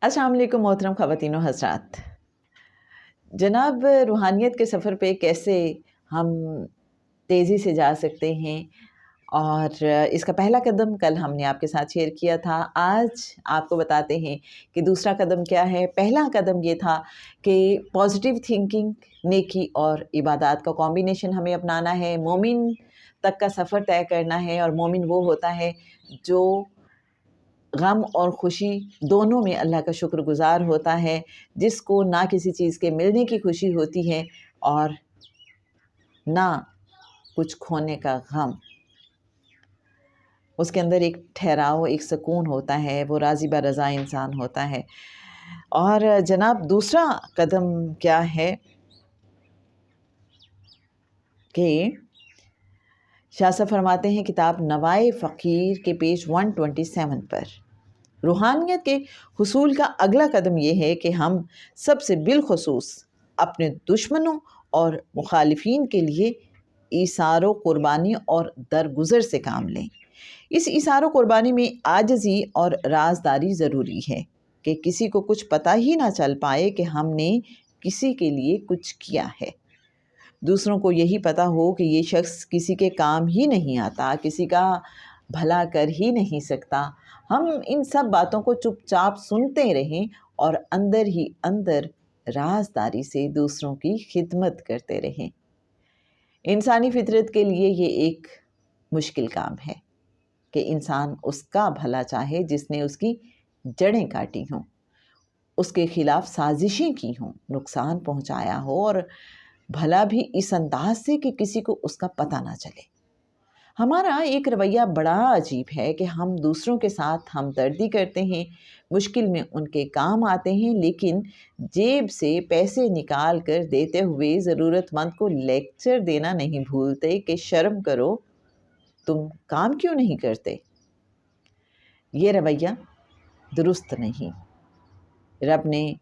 अस्सलाम वालेकुम मोहतरम ख़वातीन व हज़रात। जनाब, रूहानियत के सफ़र पे कैसे हम तेज़ी से जा सकते हैं, और इसका पहला कदम कल हमने आपके साथ शेयर किया था। आज आपको बताते हैं कि दूसरा कदम क्या है। पहला कदम ये था कि पॉजिटिव थिंकिंग, नेकी और इबादत का कॉम्बिनेशन हमें अपनाना है। मोमिन तक का सफ़र तय करना है, और मोमिन वो होता है जो गम और खुशी दोनों में अल्लाह का शुक्रगुज़ार होता है, जिसको ना किसी चीज़ के मिलने की खुशी होती है और ना कुछ खोने का गम। उसके अंदर एक ठहराव, एक सुकून होता है, वो राज़ी ब रज़ा इंसान होता है। और जनाब, दूसरा कदम क्या है कि शाह साहब फरमाते हैं किताब नवाए फ़कीर के पेज 127 पर, रूहानियत के हुसूल का अगला कदम ये है कि हम सबसे बिलखसूस अपने दुश्मनों और मुखालिफिन के लिए इसारो कुर्बानी और दरगुजर से काम लें। इस इसारो कुर्बानी में आजिज़ी और राजदारी ज़रूरी है कि किसी को कुछ पता ही ना चल पाए कि हमने किसी के लिए कुछ किया है। दूसरों को यही पता हो कि ये शख्स किसी के काम ही नहीं आता, किसी का भला कर ही नहीं सकता। हम इन सब बातों को चुपचाप सुनते रहें और अंदर ही अंदर राजदारी से दूसरों की खिदमत करते रहें। इंसानी फितरत के लिए ये एक मुश्किल काम है कि इंसान उसका भला चाहे जिसने उसकी जड़ें काटी हों, उसके खिलाफ साजिशें की हों, नुकसान पहुंचाया हो, और भला भी इस अंदाज से कि किसी को उसका पता ना चले। हमारा एक रवैया बड़ा अजीब है कि हम दूसरों के साथ हमदर्दी करते हैं, मुश्किल में उनके काम आते हैं, लेकिन जेब से पैसे निकाल कर देते हुए ज़रूरतमंद को लेक्चर देना नहीं भूलते कि शर्म करो, तुम काम क्यों नहीं करते। ये रवैया दुरुस्त नहीं। रब ने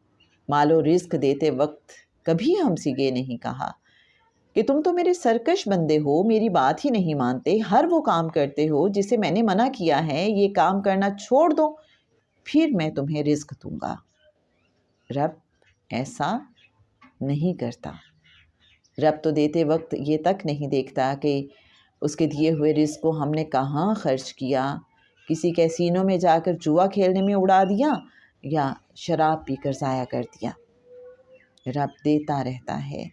मालो रिज़्क देते वक्त कभी हमसे ये नहीं कहा कि तुम तो मेरे सरकश बंदे हो, मेरी बात ही नहीं मानते, हर वो काम करते हो जिसे मैंने मना किया है, ये काम करना छोड़ दो, फिर मैं तुम्हें रिज़्क दूंगा। रब ऐसा नहीं करता। रब तो देते वक्त ये तक नहीं देखता कि उसके दिए हुए रिज़्क को हमने कहाँ खर्च किया, किसी कैसीनो में जाकर जुआ खेलने में उड़ा दिया या शराब पीकर ज़ाया कर दिया। रब देता रहता है,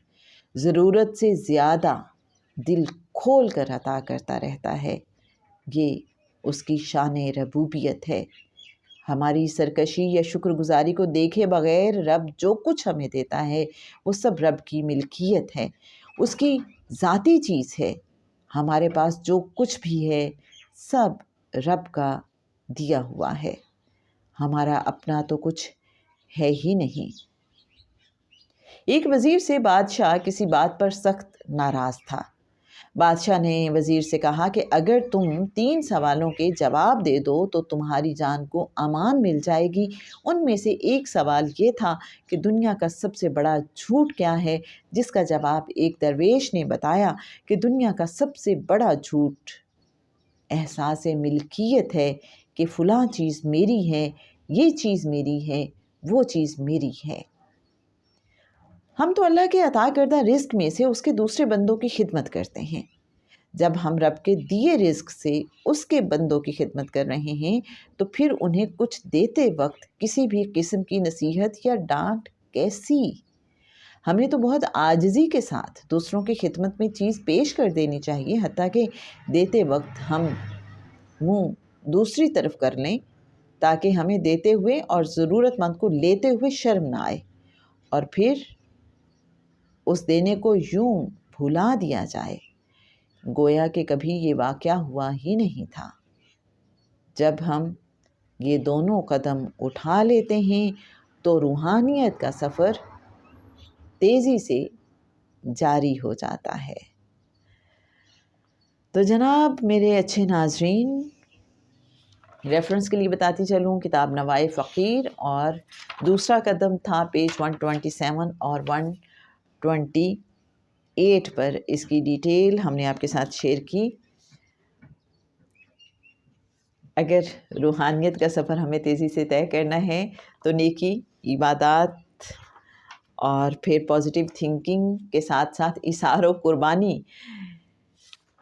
ज़रूरत से ज़्यादा दिल खोल कर अता करता रहता है। ये उसकी शान रबूबियत है। हमारी सरकशी या शुक्रगुजारी को देखे बगैर रब जो कुछ हमें देता है वो सब रब की मिल्कियत है, उसकी ज़ाती चीज़ है। हमारे पास जो कुछ भी है सब रब का दिया हुआ है, हमारा अपना तो कुछ है ही नहीं। एक वज़ीर से बादशाह किसी बात पर सख्त नाराज़ था। बादशाह ने वज़ीर से कहा कि अगर तुम 3 सवालों के जवाब दे दो तो तुम्हारी जान को अमान मिल जाएगी। उनमें से एक सवाल ये था कि दुनिया का सबसे बड़ा झूठ क्या है, जिसका जवाब एक दरवेश ने बताया कि दुनिया का सबसे बड़ा झूठ एहसास मिल्कियत है कि फ़लाँ चीज़ मेरी है, ये चीज़ मेरी है, वो चीज़ मेरी है। हम तो अल्लाह के अता करदा रिज़्क में से उसके दूसरे बंदों की खिदमत करते हैं। जब हम रब के दिए रिज़्क से उसके बंदों की खिदमत कर रहे हैं तो फिर उन्हें कुछ देते वक्त किसी भी किस्म की नसीहत या डांट कैसी। हमें तो बहुत आजिज़ी के साथ दूसरों की खिदमत में चीज़ पेश कर देनी चाहिए, हत्ता कि देते वक्त हम मुंह दूसरी तरफ कर लें ताकि हमें देते हुए और ज़रूरतमंद को लेते हुए शर्म ना आए, और फिर उस देने को यूं भुला दिया जाए गोया कि कभी ये वाक़या हुआ ही नहीं था। जब हम ये दोनों कदम उठा लेते हैं तो रूहानियत का सफ़र तेज़ी से जारी हो जाता है। तो जनाब मेरे अच्छे नाज़रीन, रेफरेंस के लिए बताती चलूँ किताब नवाए फ़कीर, और दूसरा कदम था पेज 127 और 128 पर। इसकी डिटेल हमने आपके साथ शेयर की। اگر روحانیت کا سفر ہمیں تیزی سے طے کرنا ہے تو نیکی، عبادات اور پھر پازیٹیو تھنکنگ کے ساتھ ساتھ ایثار و قربانی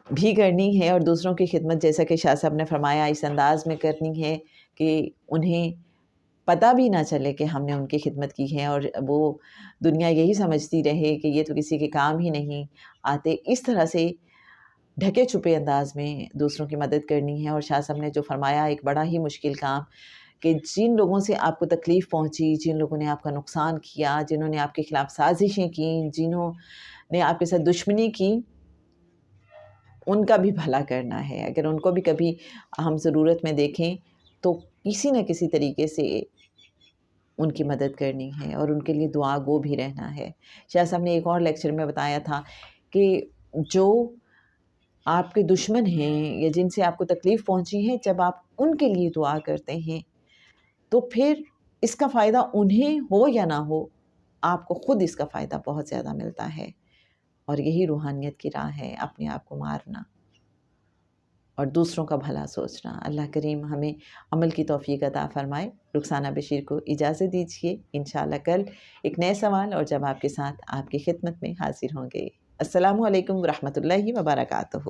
بھی کرنی ہے، اور دوسروں کی خدمت جیسا کہ شاہ صاحب نے فرمایا اس انداز میں کرنی ہے کہ انہیں پتہ بھی نہ چلے کہ ہم نے ان کی خدمت کی ہے، اور وہ دنیا یہی سمجھتی رہے کہ یہ تو کسی کے کام ہی نہیں آتے۔ اس طرح سے ڈھکے چھپے انداز میں دوسروں کی مدد کرنی ہے۔ اور شاہ صاحب نے جو فرمایا ایک بڑا ہی مشکل کام، کہ جن لوگوں سے آپ کو تکلیف پہنچی، جن لوگوں نے آپ کا نقصان کیا، جنہوں نے آپ کے خلاف سازشیں کیں، جنہوں نے آپ کے ساتھ دشمنی کی، ان کا بھی بھلا کرنا ہے۔ اگر ان کو بھی کبھی ہم ضرورت میں دیکھیں تو کسی نہ کسی طریقے سے ان کی مدد کرنی ہے اور ان کے لیے دعا گو بھی رہنا ہے۔ شاہ صاحب نے ایک اور لیکچر میں بتایا تھا کہ جو آپ کے دشمن ہیں یا جن سے آپ کو تکلیف پہنچی ہے، جب آپ ان کے لیے دعا کرتے ہیں تو پھر اس کا فائدہ انہیں ہو یا نہ ہو، آپ کو خود اس کا فائدہ بہت زیادہ ملتا ہے، اور یہی روحانیت کی راہ ہے، اپنے آپ کو مارنا اور دوسروں کا بھلا سوچنا۔ اللہ کریم ہمیں عمل کی توفیق عطا فرمائے۔ رخسانہ بشیر کو اجازت دیجیے، انشاءاللہ کل ایک نئے سوال اور جواب کے ساتھ آپ کی خدمت میں حاضر ہوں گے۔ السلام علیکم ورحمۃ اللہ وبرکاتہ۔